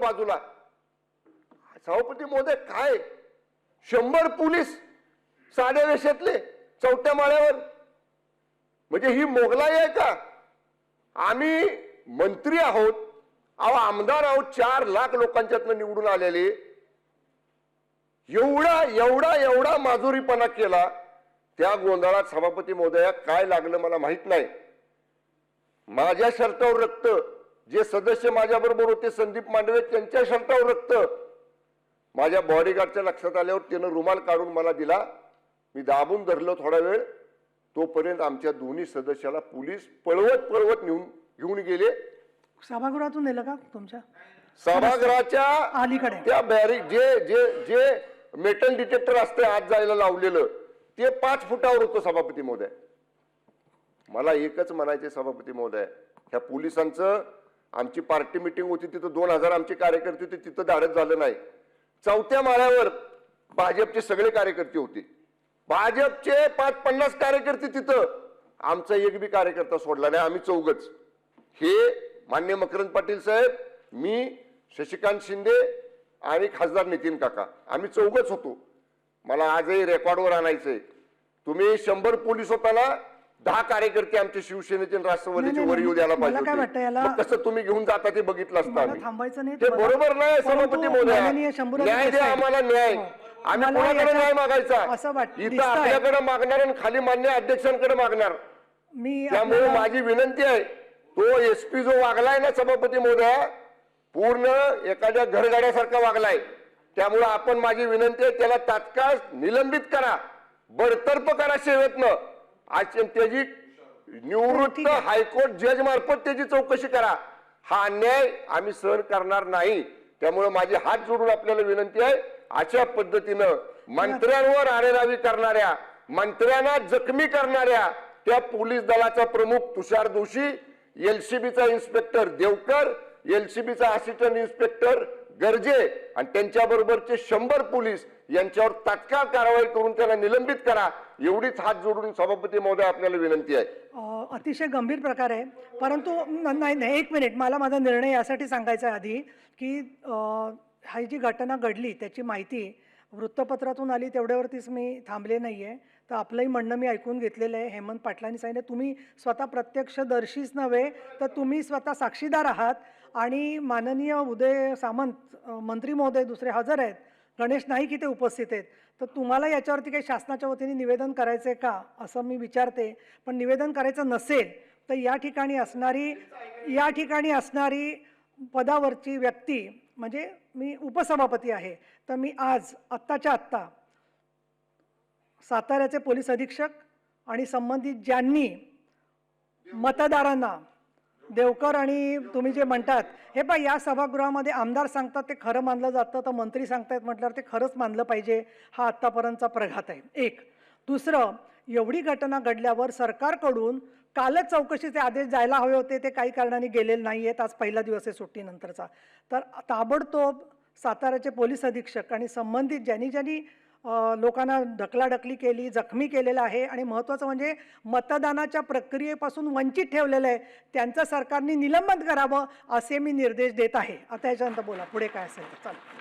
बाजूला. सभापती महोदय, काय 100 पोलीस साध्या वेशातले चौथ्या माळ्यावर, म्हणजे ही मोगलाई आहे का? आम्ही मंत्री आहोत, अहो आमदार आहोत, 4 लाख लोकांच्यातनं निवडून आलेले. एवढा माजुरीपणा केला. त्या गोंधळात सभापती महोदया काय लागलं मला माहित नाही. माझ्या शर्टावर रक्त, जे सदस्य माझ्या बरोबर होते संदीप मांडवे त्यांच्या शर्टावर रक्त. माझ्या बॉडीगार्डच्या लक्षात आल्यावर त्यानं रुमाल काढून मला दिला. मी दाबून धरलो थोडा वेळ. तोपर्यंत आमच्या दोन्ही सदस्याला पोलीस पळवत घेऊन गेले. सभागृहातून नेलं का तुमच्या? सभागृहाच्या अलीकडे त्या बॅरिक जे मेटल डिटेक्टर असते आत जायला लावलेलं ते 5 फुटावर होतं सभापती महोदय. मला एकच म्हणायचे सभापती महोदय, ह्या पोलिसांचं, आमची पार्टी मिटिंग होती तिथं 2000 आमचे कार्यकर्ते होते, तिथं धाडस झालं नाही. चौथ्या माळ्यावर भाजपचे सगळे कार्यकर्ते होते, भाजपचे 50 कार्यकर्ते तिथं. आमचा एक बी कार्यकर्ता सोडला नाही. आम्ही चौघच, हे मान्य मकरंद पाटील साहेब, मी, शशिकांत शिंदे आणि खासदार नितीन काका, आम्ही चौघच होतो. मला आजही रेकॉर्डवर आणायचंय, तुम्ही 100 पोलीस होताना 10 कार्यकर्ते आमचे शिवसेनेचे आणि राष्ट्रवादीचे वर येऊ द्यायला पाहिजे होते. मग कसं तुम्ही घेऊन जाता ते बघितलं असतं आम्ही. ते बरोबर नाही सभापती महोदय. न्याय द्या आम्हाला, न्याय. आम्ही कोणाकडे न्याय मागायचा? इथं आपल्याकडे मागणार आणि खाली मान्य अध्यक्षांकडे मागणार. त्यामुळे माझी विनंती आहे, तो एसपी जो वागलाय ना सभापती महोदय, पूर्ण एखाद्या घरगाड्यासारखा वागलाय. त्यामुळे आपण, माझी विनंती आहे, त्याला तात्काळ निलंबित करा, बडतर्फ करा सेवेतनं. आज त्याची निवृत्त हायकोर्ट जज मार्फत त्याची चौकशी करा. हा अन्याय आम्ही सहन करणार नाही. त्यामुळे माझे हात जोडून आपल्याला विनंती आहे, अशा पद्धतीनं मंत्र्यांवर आरेरावी करणाऱ्या, मंत्र्यांना जखमी करणाऱ्या त्या पोलीस दलाचा प्रमुख तुषार दोशी, एलसीबीचा इन्स्पेक्टर देवकर, एलसीबीचा असिस्टंट इन्स्पेक्टर गर्जे आणि त्यांच्या बरोबरचे 100 पोलीस यांच्यावर तात्काळ कारवाई करून त्याला निलंबित करा, एवढीच हात जोडून सभापती महोदय आपल्याला विनंती आहे. अतिशय गंभीर प्रकार आहे. परंतु नाही, एक मिनिट, मला माझा निर्णय यासाठी सांगायचा आहे आधी, की ही जी घटना घडली त्याची माहिती वृत्तपत्रातून आली, तेवढ्यावरतीच मी थांबले नाहीये. तर आपलंही म्हणणं मी ऐकून घेतलेलं आहे. हेमंत पाटलांनी सांगितलं, तुम्ही स्वतः प्रत्यक्षदर्शीच नव्हे तर तुम्ही स्वतः साक्षीदार आहात. आणि माननीय उदय सामंत मंत्री महोदय दुसरे हजर आहेत, गणेश नाईक इथे उपस्थित आहेत. तर तुम्हाला याच्यावरती काही शासनाच्या वतीने निवेदन करायचं आहे का असं मी विचारते. पण निवेदन करायचं नसेल तर या ठिकाणी असणारी पदावरची व्यक्ती, म्हणजे मी उपसभापती आहे, तर मी आज आत्ताच्या आत्ता साताऱ्याचे पोलीस अधीक्षक आणि संबंधित ज्यांनी मतदारांना, देवकर आणि तुम्ही जे म्हणतात, हे पहा, या सभागृहामध्ये आमदार सांगतात ते खरं मानलं जातं, तर मंत्री सांगतायत म्हटल्यावर ते खरंच मानलं पाहिजे. हा आत्तापर्यंतचा प्रघात आहे. एक. दुसरं, एवढी घटना घडल्यावर सरकारकडून कालच चौकशीचे आदेश जायला हवे होते, ते काही कारणाने गेलेले नाही आहेत. आज पहिला दिवस आहे सुट्टीनंतरचा. तर ताबडतोब साताऱ्याचे पोलीस अधीक्षक आणि संबंधित ज्यांनी लोकांना ढकलाढकली केली, जखमी केलेलं आहे आणि महत्त्वाचं म्हणजे मतदानाच्या प्रक्रियेपासून वंचित ठेवलेलं आहे, त्यांचं सरकारने निलंबन करावं असे मी निर्देश देत आहे. आता याच्यानंतर बोला पुढे काय असेल तर. चला.